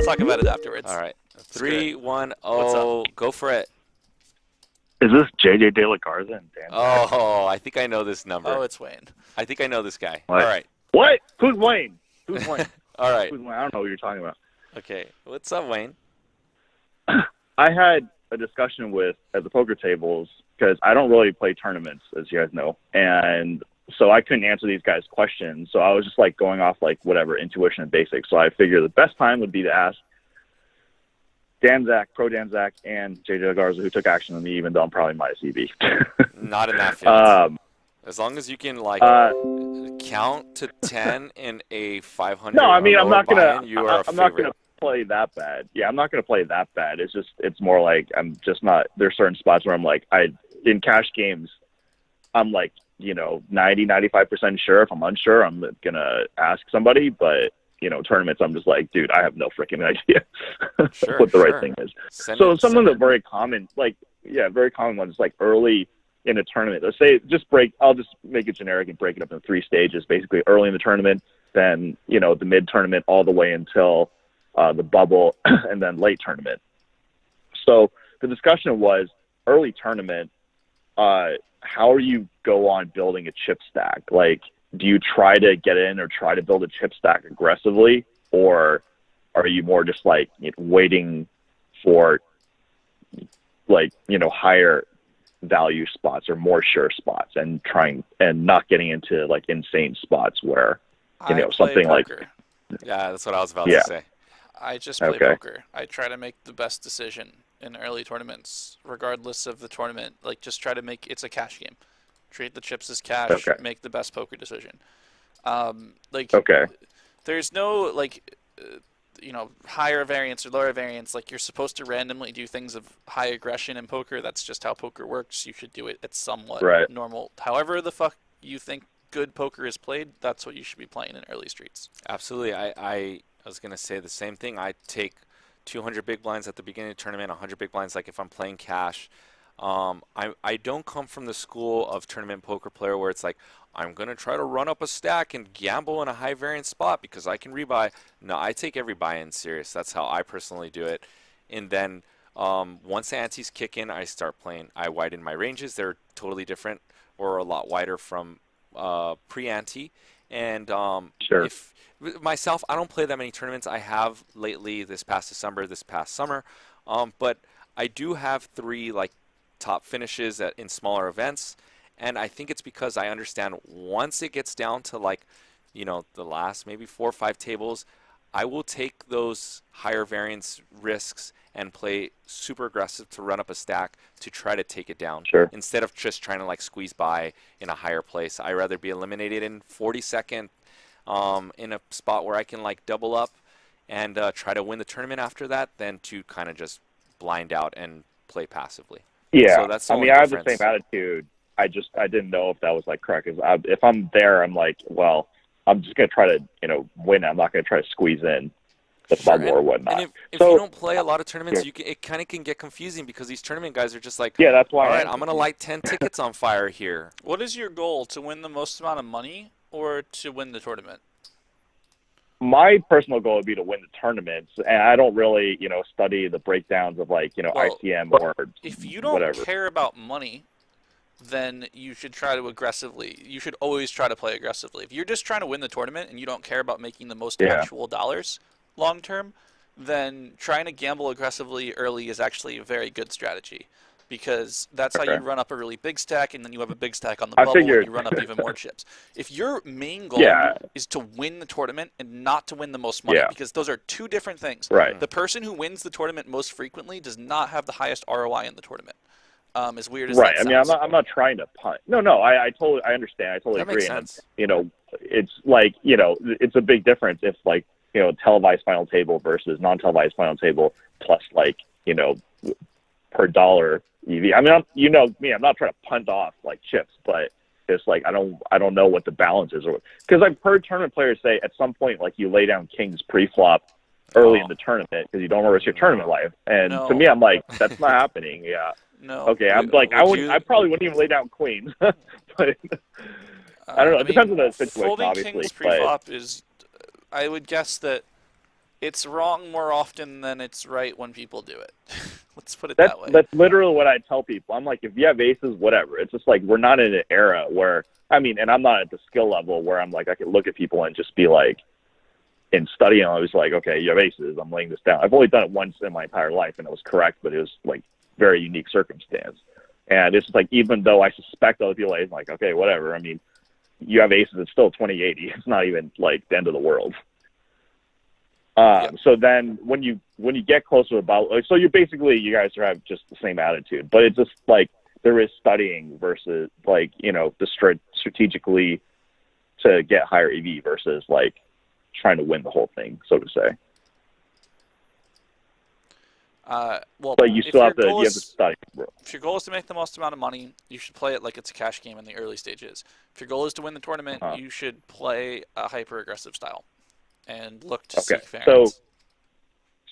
I'll talk about it afterwards. All right. 3, 1, What's 0. Go for it. Is this JJ De La Garza and Dan? Oh, I think I know this number. Oh, it's Wayne. I think I know this guy. What? All right. What? Who's Wayne? Who's Wayne? All right. Who's Wayne? I don't know what you're talking about. Okay. What's up, Wayne? I had a discussion at the poker tables because I don't really play tournaments, as you guys know, and so I couldn't answer these guys' questions. So I was just like going off like whatever intuition and basics. So I figured the best time would be to ask Dan Zack, Pro Dan Zack, and JJ Garza, who took action on me, even though I'm probably minus EV. Not in that field. As long as you can like count to 10 in a 500. No, I mean I'm not gonna. I'm not gonna play that bad. Yeah, I'm not gonna play that bad. It's more like I'm just not. There's certain spots where I'm like in cash games, I'm like 90-95% sure. If I'm unsure, I'm gonna ask somebody. But tournaments, I'm just like, dude, I have no freaking idea what the right thing is. Something that's very common, very common one is like early in a tournament. Let's say I'll just make it generic and break it up in 3 stages. Basically, early in the tournament, then the mid tournament, all the way until the bubble, and then late tournament. So the discussion was early tournament. How you go on building a chip stack? Like, do you try to get in or try to build a chip stack aggressively, or are you more just like waiting for higher value spots or more sure spots and trying and not getting into like insane spots where something like that's what I was about to say. I just play poker. I try to make the best decision in early tournaments, regardless of the tournament. Like, just try to make it's a cash game. Treat the chips as cash. Make the best poker decision. There's no higher variance or lower variance. Like, you're supposed to randomly do things of high aggression in poker. That's just how poker works. You should do it at somewhat normal. However the fuck you think good poker is played, that's what you should be playing in early streets. Absolutely. I was going to say the same thing. I take 200 big blinds at the beginning of the tournament, 100 big blinds like if I'm playing cash. I don't come from the school of tournament poker player where it's like, I'm going to try to run up a stack and gamble in a high variance spot because I can rebuy. No, I take every buy-in serious. That's how I personally do it. And then once the antes kick in, I start playing. I widen my ranges. They're totally different or a lot wider from pre-ante. And if myself, I don't play that many tournaments. I have lately this past December, this past summer. But I do have 3 top finishes in smaller events. And I think it's because I understand once it gets down to the last maybe 4 or 5 tables, I will take those higher variance risks and play super aggressive to run up a stack to try to take it down. Instead of just trying to squeeze by in a higher place. I'd rather be eliminated in 40-second in a spot where I can double up and try to win the tournament after that than to kind of just blind out and play passively. Yeah, so that's I have the same attitude. I didn't know if that was correct. If I'm there, I'm like, well, I'm just gonna try to win. I'm not gonna try to squeeze in the bubble or whatnot. And if you don't play a lot of tournaments, it kind of can get confusing because these tournament guys are just like, that's why. All right, I'm gonna light 10 tickets on fire here. What is your goal? To win the most amount of money or to win the tournament? My personal goal would be to win the tournaments, and I don't really, study the breakdowns of ICM or if you don't whatever. care about money, then you should try to aggressively. You should always try to play aggressively. If you're just trying to win the tournament and you don't care about making the most actual dollars long term, then trying to gamble aggressively early is actually a very good strategy. Because that's how you run up a really big stack, and then you have a big stack on the bubble, and you run up even more chips. If your main goal is to win the tournament and not to win the most money, because those are 2 different things. The person who wins the tournament most frequently does not have the highest ROI in the tournament. As weird as that sounds. I'm not trying to punt. No, I totally understand. I totally agree. Makes sense. And, it's it's a big difference if televised final table versus non-televised final table plus per dollar EV. I mean, me, I'm not trying to punt off chips, but it's I don't know what the balance is, because I've heard tournament players say at some point you lay down kings pre-flop early in the tournament because you don't want to risk your tournament life. And to me, I'm like, that's not happening. Yeah. No. Okay. I'm I probably wouldn't even lay down queens, but I don't know. It depends on the situation, folding obviously. Kings pre-flop is, I would guess that It's wrong more often than it's right when people do it. Let's put it That's that way. that's literally what I tell people. I'm like, if you have aces, whatever. It's just like we're not in an era where I mean, and I'm not at the skill level where I'm like I can look at people and just be like, in studying, I was like, okay, you have aces. I'm laying this down. I've only done it once in my entire life, and it was correct, but it was like very unique circumstance. And it's like even though I suspect other people, I'm like, okay, whatever. I mean, you have aces. It's still 2080. It's not even like the end of the world. So then when you get closer about, like, so you basically, you guys have just the same attitude, but it's just like there is studying versus like, you know, the strategically to get higher EV versus like trying to win the whole thing, so to say. Well, but you still have to study. If your goal is to make the most amount of money, you should play it like it's a cash game in the early stages. If your goal is to win the tournament, you should play a hyper aggressive style and look to seek variance. So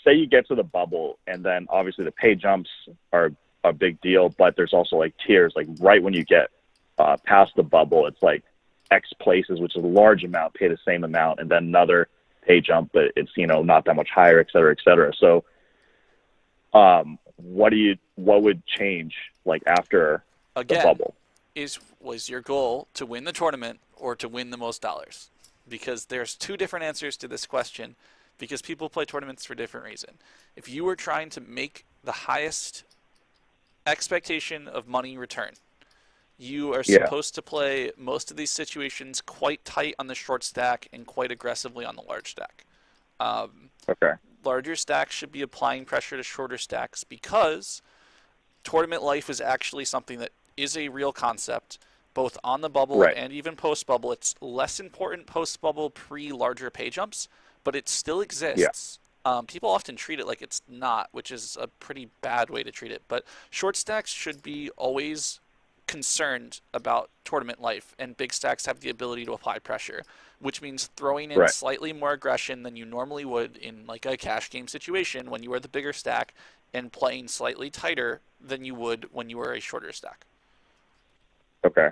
say you get to the bubble, and then obviously the pay jumps are a big deal, but there's also like tiers. Like right when you get past the bubble, it's like X places, which is a large amount, pay the same amount, and then another pay jump, but it's, you know, not that much higher, et cetera, et cetera. So what would change like after the bubble? Was your goal to win the tournament or to win the most dollars? Because there's two different answers to this question, because people play tournaments for different reasons. If you were trying to make the highest expectation of money return, you are supposed to play most of these situations quite tight on the short stack and quite aggressively on the large stack. Larger stacks should be applying pressure to shorter stacks because tournament life is actually something that is a real concept, both on the bubble and even post-bubble. It's less important post-bubble, pre-larger pay jumps, but it still exists. People often treat it like it's not, which is a pretty bad way to treat it. But short stacks should be always concerned about tournament life, and big stacks have the ability to apply pressure, which means throwing in slightly more aggression than you normally would in like a cash game situation when you are the bigger stack, and playing slightly tighter than you would when you were a shorter stack. Okay.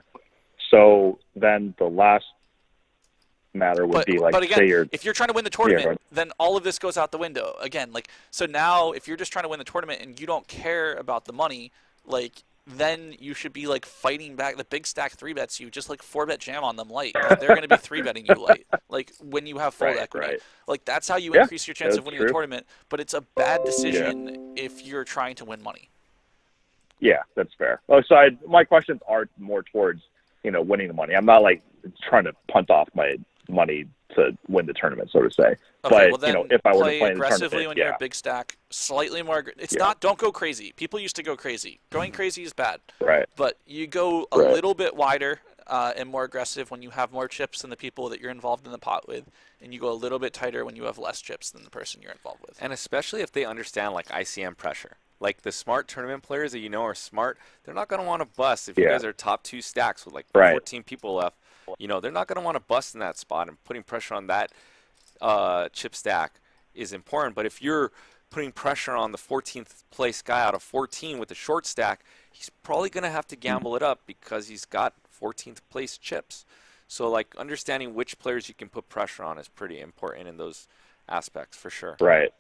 So then the last matter would be like, but again, if you're trying to win the tournament, then all of this goes out the window again. Like, so now if you're just trying to win the tournament and you don't care about the money, like, then you should be like fighting back. The big stack 3-bets you, just like 4-bet jam on them light. They're going to be 3-betting you light, like when you have full equity. Like, that's how you increase your chance of winning the tournament, but it's a bad decision if you're trying to win money. Yeah, that's fair. Oh, so my questions are more towards, you know, winning the money. I'm not like trying to punt off my money to win the tournament, so to say. Okay, but, you know, if I were to play aggressively in the tournament, when you're a big stack, slightly more. It's not, don't go crazy. People used to go crazy. Going crazy is bad. But you go a little bit wider and more aggressive when you have more chips than the people that you're involved in the pot with, and you go a little bit tighter when you have less chips than the person you're involved with. And especially if they understand like ICM pressure. Like the smart tournament players that you know are smart, they're not going to want to bust if you guys are top 2 stacks with like 14 people left. You know, they're not going to want to bust in that spot, and putting pressure on that chip stack is important. But if you're putting pressure on the 14th place guy out of 14 with a short stack, he's probably going to have to gamble it up because he's got 14th place chips. So like understanding which players you can put pressure on is pretty important in those aspects for sure. Right.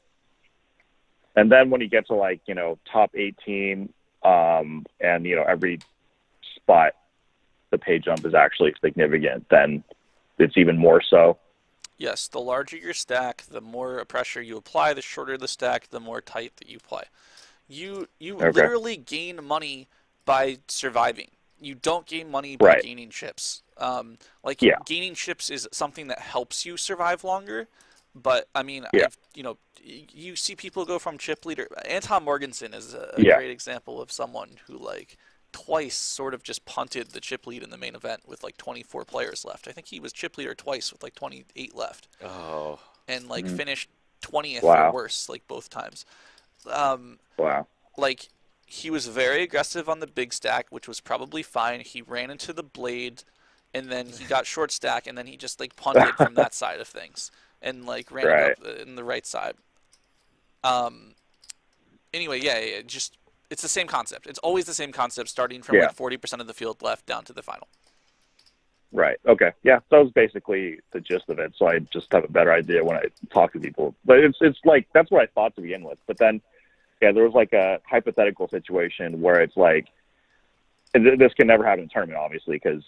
And then when you get to like, you know, top 18, and, you know, every spot the pay jump is actually significant, then it's even more so. Yes, the larger your stack, the more pressure you apply. The shorter the stack, the more tight that you play. You literally gain money by surviving. You don't gain money by gaining chips. Gaining chips is something that helps you survive longer. But I mean, you know, you see people go from chip leader. Anton Morgensen is a great example of someone who like twice sort of just punted the chip lead in the main event with like 24 players left. I think he was chip leader twice with like 28 left. Oh. And like finished 20th or worse like both times. Like, he was very aggressive on the big stack, which was probably fine. He ran into the blade, and then he got short stack, and then he just like punted from that side of things and like ran it up in the right side. Anyway, it's the same concept. It's always the same concept, starting from like 40% of the field left down to the final. Right. Okay. Yeah. That was basically the gist of it. So I just have a better idea when I talk to people. But it's like that's what I thought to begin with. But then, yeah, there was like a hypothetical situation where it's like, and this can never happen in a tournament, obviously, because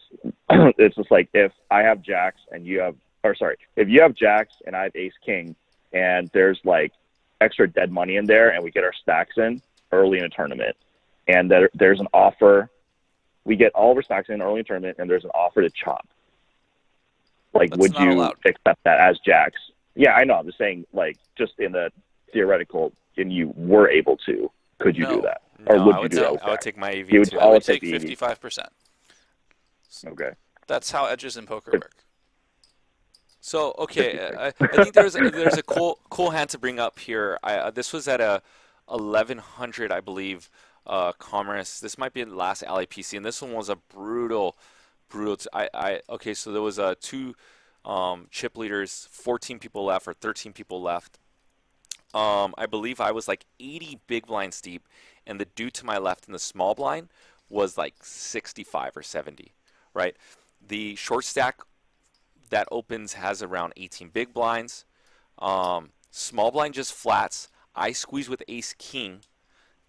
it's just like if I have jacks and you have, or sorry, if you have jacks and I have ace king, and there's like extra dead money in there, and we get our stacks in early in a tournament, and there's an offer. We get all of our stacks in early in tournament, and there's an offer to chop. Like, That's would not you allowed. accept that as jacks? Yeah, I know. I'm just saying, like, just in the theoretical, and you were able to, could you do that? Or No, would I you would do take, that with I would jacks? take my EV You would too. I would take take the EV. 55%. Okay. That's how edges in poker work. So okay, I think there's a cool hand to bring up here. This was at a 1100, I believe, Commerce. This might be the last LAPC, and this one was a brutal. Okay, so there was two chip leaders, 14 people left or 13 people left. I believe I was like 80 big blinds deep, and the dude to my left in the small blind was like 65 or 70, right? The short stack that opens has around 18 big blinds. Small blind just flats. I squeeze with ace king.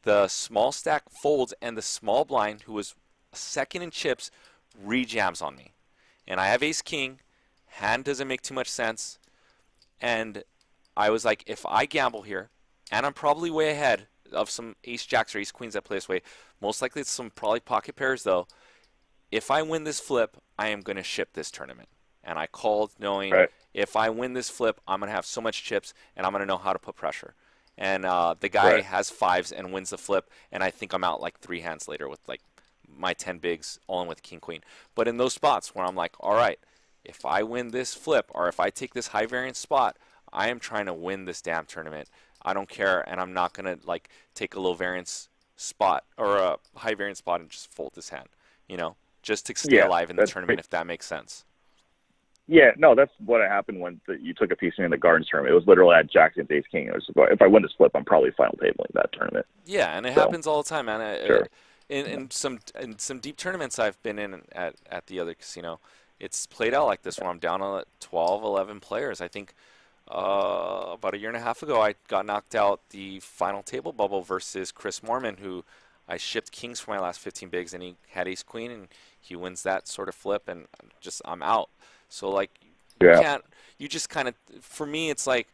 The small stack folds, and the small blind, who was second in chips, rejams on me. And I have ace king. Hand doesn't make too much sense. And I was like, if I gamble here, and I'm probably way ahead of some ace jacks or ace queens that play this way, most likely it's some probably pocket pairs though. If I win this flip, I am going to ship this tournament. And I called knowing if I win this flip, I'm going to have so much chips and I'm going to know how to put pressure. And the guy has fives and wins the flip, and I think I'm out like 3 hands later with like my 10 bigs all in with king queen. But in those spots where I'm like, all right, if I win this flip or if I take this high variance spot, I am trying to win this damn tournament. I don't care, and I'm not going to like take a low variance spot or a high variance spot and just fold this hand, just to stay alive in the tournament, if that makes sense. Yeah, no, that's what happened when you took a piece in the Gardens tournament. It was literally at Jack against ace king. It was, if I win this flip, I'm probably final tabling that tournament. Yeah, and it happens all the time, man. Sure. In some deep tournaments I've been in at the other casino, it's played out like this when I'm down on 12, 11 players. I think about a year and a half ago, I got knocked out the final table bubble versus Chris Mormon, who I shipped kings for my last 15 bigs, and he had ace queen, and he wins that sort of flip, and I'm out. So like you just kind of, for me, it's like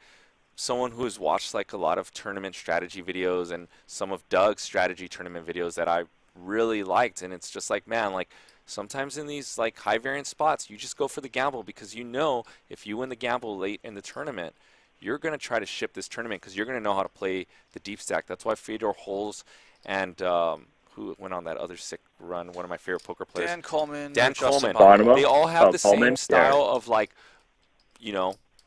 someone who has watched like a lot of tournament strategy videos and some of Doug's strategy tournament videos that I really liked, and it's just like, man, like sometimes in these like high variance spots, you just go for the gamble because if you win the gamble late in the tournament, you're going to try to ship this tournament because you're going to know how to play the deep stack. That's why Fedor Holes and who went on that other sick run, one of my favorite poker players, Dan Coleman. They all have the same style of like,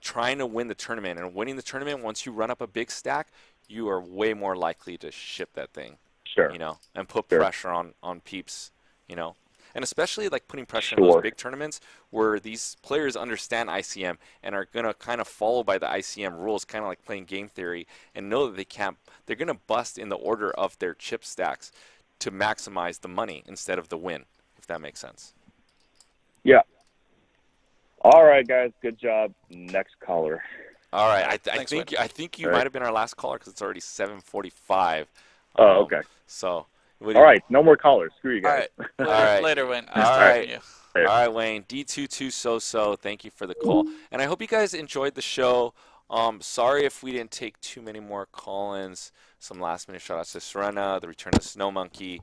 trying to win the tournament. And winning the tournament, once you run up a big stack, you are way more likely to ship that thing. Sure. And put pressure on peeps, And especially like putting pressure in those big tournaments where these players understand ICM and are going to kind of follow by the ICM rules, kind of like playing game theory, and know that they're going to bust in the order of their chip stacks to maximize the money instead of the win, if that makes sense. Yeah. All right, guys. Good job. Next caller. All right. I think you might have been our last caller because it's already 7:45. Oh, okay. So. All right. No more callers. Screw you guys. All right. Later, Wayne. All right, Wayne. D22-soso, thank you for the call. And I hope you guys enjoyed the show. Sorry if we didn't take too many more call-ins. Some last-minute shout-outs to Serena, the return of Snow Monkey.